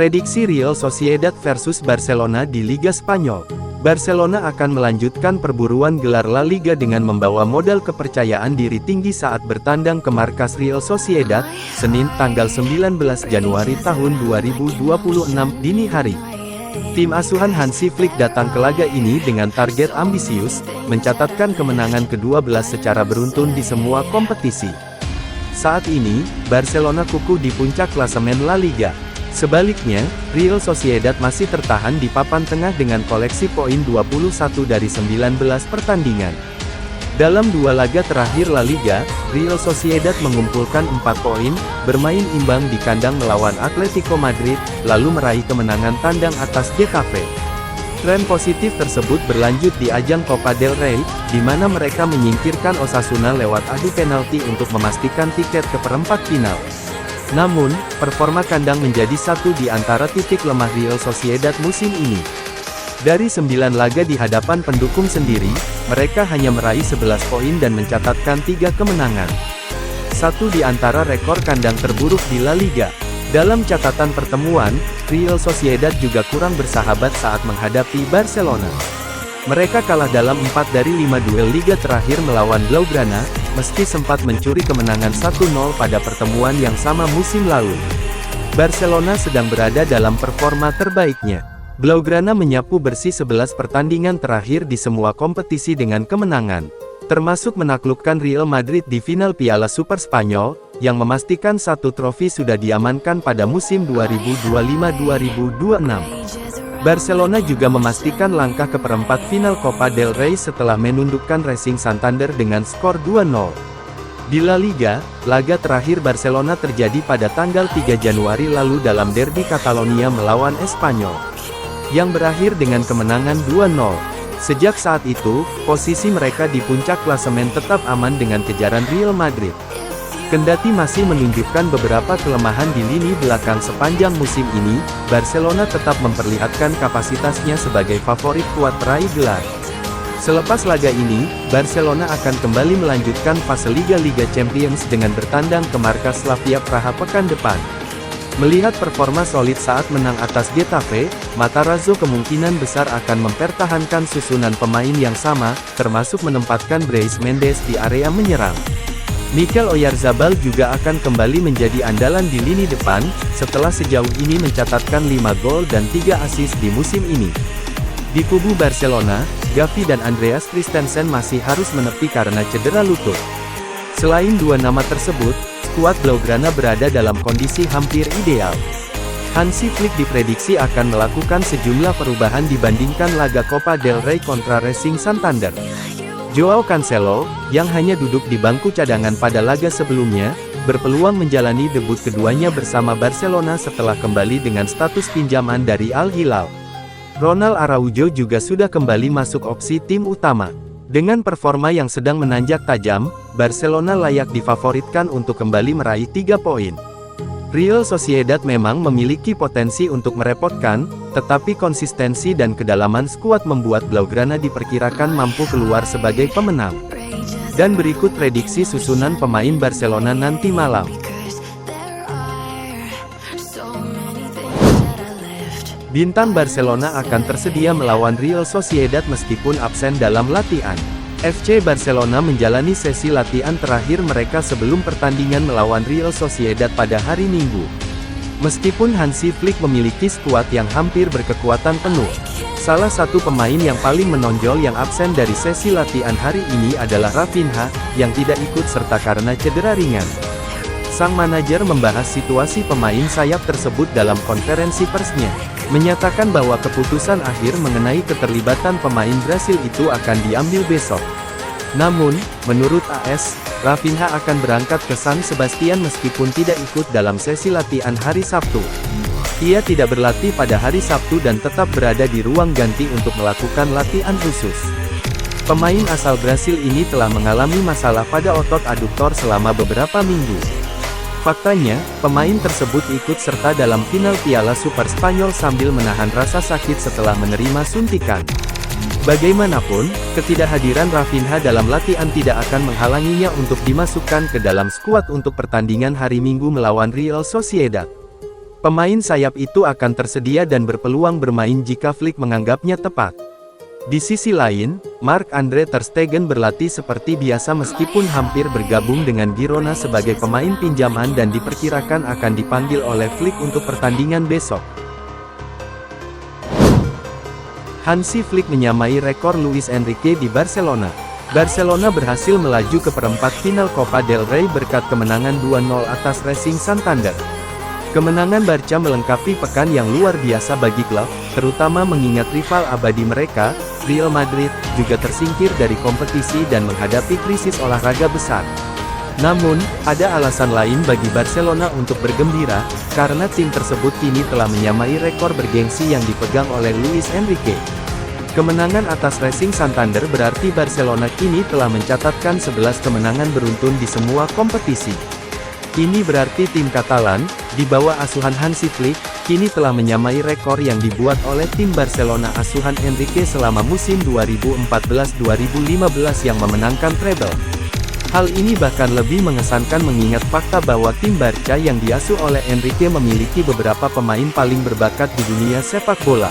Prediksi Real Sociedad versus Barcelona di Liga Spanyol. Barcelona akan melanjutkan perburuan gelar La Liga dengan membawa modal kepercayaan diri tinggi saat bertandang ke markas Real Sociedad, Senin tanggal 19 Januari tahun 2026 dini hari. Tim asuhan Hansi Flick datang ke laga ini dengan target ambisius, mencatatkan kemenangan ke-12 secara beruntun di semua kompetisi. Saat ini, Barcelona kukuh di puncak klasemen La Liga. Sebaliknya, Real Sociedad masih tertahan di papan tengah dengan koleksi poin 21 dari 19 pertandingan. Dalam dua laga terakhir La Liga, Real Sociedad mengumpulkan 4 poin, bermain imbang di kandang melawan Atletico Madrid, lalu meraih kemenangan tandang atas Getafe. Tren positif tersebut berlanjut di ajang Copa del Rey, di mana mereka menyingkirkan Osasuna lewat adu penalti untuk memastikan tiket ke perempat final. Namun, performa kandang menjadi satu di antara titik lemah Real Sociedad musim ini. Dari 9 laga di hadapan pendukung sendiri, mereka hanya meraih 11 poin dan mencatatkan 3 kemenangan. Satu di antara rekor kandang terburuk di La Liga. Dalam catatan pertemuan, Real Sociedad juga kurang bersahabat saat menghadapi Barcelona. Mereka kalah dalam 4 dari 5 duel Liga terakhir melawan Blaugrana, meski sempat mencuri kemenangan 1-0 pada pertemuan yang sama musim lalu. Barcelona sedang berada dalam performa terbaiknya. Blaugrana menyapu bersih 11 pertandingan terakhir di semua kompetisi dengan kemenangan, termasuk menaklukkan Real Madrid di final Piala Super Spanyol, yang memastikan satu trofi sudah diamankan pada musim 2025-2026. Barcelona juga memastikan langkah ke perempat final Copa del Rey setelah menundukkan Racing Santander dengan skor 2-0. Di La Liga, laga terakhir Barcelona terjadi pada tanggal 3 Januari lalu dalam derby Catalonia melawan Espanyol, yang berakhir dengan kemenangan 2-0. Sejak saat itu, posisi mereka di puncak klasemen tetap aman dengan kejaran Real Madrid. Kendati masih menunjukkan beberapa kelemahan di lini belakang sepanjang musim ini, Barcelona tetap memperlihatkan kapasitasnya sebagai favorit kuat meraih gelar. Selepas laga ini, Barcelona akan kembali melanjutkan fase Liga Champions dengan bertandang ke markas Slavia Praha pekan depan. Melihat performa solid saat menang atas Getafe, Matarazzo kemungkinan besar akan mempertahankan susunan pemain yang sama, termasuk menempatkan Brais Mendes di area menyerang. Mikel Oyarzabal juga akan kembali menjadi andalan di lini depan, setelah sejauh ini mencatatkan 5 gol dan 3 assist di musim ini. Di kubu Barcelona, Gavi dan Andreas Christensen masih harus menepi karena cedera lutut. Selain dua nama tersebut, skuad Blaugrana berada dalam kondisi hampir ideal. Hansi Flick diprediksi akan melakukan sejumlah perubahan dibandingkan laga Copa del Rey kontra Racing Santander. Joao Cancelo, yang hanya duduk di bangku cadangan pada laga sebelumnya, berpeluang menjalani debut keduanya bersama Barcelona setelah kembali dengan status pinjaman dari Al Hilal. Ronald Araujo juga sudah kembali masuk opsi tim utama. Dengan performa yang sedang menanjak tajam, Barcelona layak difavoritkan untuk kembali meraih 3 poin. Real Sociedad memang memiliki potensi untuk merepotkan, tetapi konsistensi dan kedalaman skuad membuat Blaugrana diperkirakan mampu keluar sebagai pemenang. Dan berikut prediksi susunan pemain Barcelona nanti malam. Bintang Barcelona akan tersedia melawan Real Sociedad meskipun absen dalam latihan. FC Barcelona menjalani sesi latihan terakhir mereka sebelum pertandingan melawan Real Sociedad pada hari Minggu. Meskipun Hansi Flick memiliki skuad yang hampir berkekuatan penuh, salah satu pemain yang paling menonjol yang absen dari sesi latihan hari ini adalah Rafinha, yang tidak ikut serta karena cedera ringan. Sang manajer membahas situasi pemain sayap tersebut dalam konferensi persnya, menyatakan bahwa keputusan akhir mengenai keterlibatan pemain Brasil itu akan diambil besok. Namun, menurut AS, Rafinha akan berangkat ke San Sebastian meskipun tidak ikut dalam sesi latihan hari Sabtu. Ia tidak berlatih pada hari Sabtu dan tetap berada di ruang ganti untuk melakukan latihan khusus. Pemain asal Brasil ini telah mengalami masalah pada otot aduktor selama beberapa minggu. Faktanya, pemain tersebut ikut serta dalam final Piala Super Spanyol sambil menahan rasa sakit setelah menerima suntikan. Bagaimanapun, ketidakhadiran Rafinha dalam latihan tidak akan menghalanginya untuk dimasukkan ke dalam skuad untuk pertandingan hari Minggu melawan Real Sociedad. Pemain sayap itu akan tersedia dan berpeluang bermain jika Flick menganggapnya tepat. Di sisi lain, Marc-Andre ter Stegen berlatih seperti biasa meskipun hampir bergabung dengan Girona sebagai pemain pinjaman dan diperkirakan akan dipanggil oleh Flick untuk pertandingan besok. Hansi Flick menyamai rekor Luis Enrique di Barcelona. Barcelona berhasil melaju ke perempat final Copa del Rey berkat kemenangan 2-0 atas Racing Santander. Kemenangan Barca melengkapi pekan yang luar biasa bagi klub, terutama mengingat rival abadi mereka, Real Madrid, juga tersingkir dari kompetisi dan menghadapi krisis olahraga besar. Namun, ada alasan lain bagi Barcelona untuk bergembira, karena tim tersebut kini telah menyamai rekor bergengsi yang dipegang oleh Luis Enrique. Kemenangan atas Racing Santander berarti Barcelona kini telah mencatatkan 11 kemenangan beruntun di semua kompetisi. Ini berarti tim Katalan, di bawah asuhan Hansi Flick, kini telah menyamai rekor yang dibuat oleh tim Barcelona asuhan Enrique selama musim 2014-2015 yang memenangkan treble. Hal ini bahkan lebih mengesankan mengingat fakta bahwa tim Barca yang diasuh oleh Enrique memiliki beberapa pemain paling berbakat di dunia sepak bola.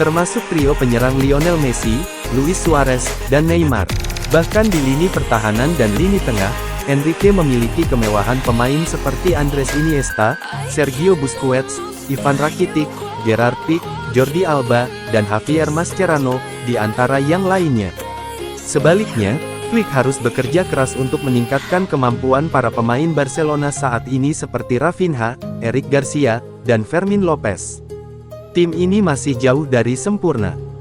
Termasuk trio penyerang Lionel Messi, Luis Suarez, dan Neymar. Bahkan di lini pertahanan dan lini tengah, Enrique memiliki kemewahan pemain seperti Andres Iniesta, Sergio Busquets, Ivan Rakitic, Gerard Pique, Jordi Alba, dan Javier Mascherano, di antara yang lainnya. Sebaliknya, Flick harus bekerja keras untuk meningkatkan kemampuan para pemain Barcelona saat ini seperti Rafinha, Eric Garcia, dan Fermin Lopez. Tim ini masih jauh dari sempurna.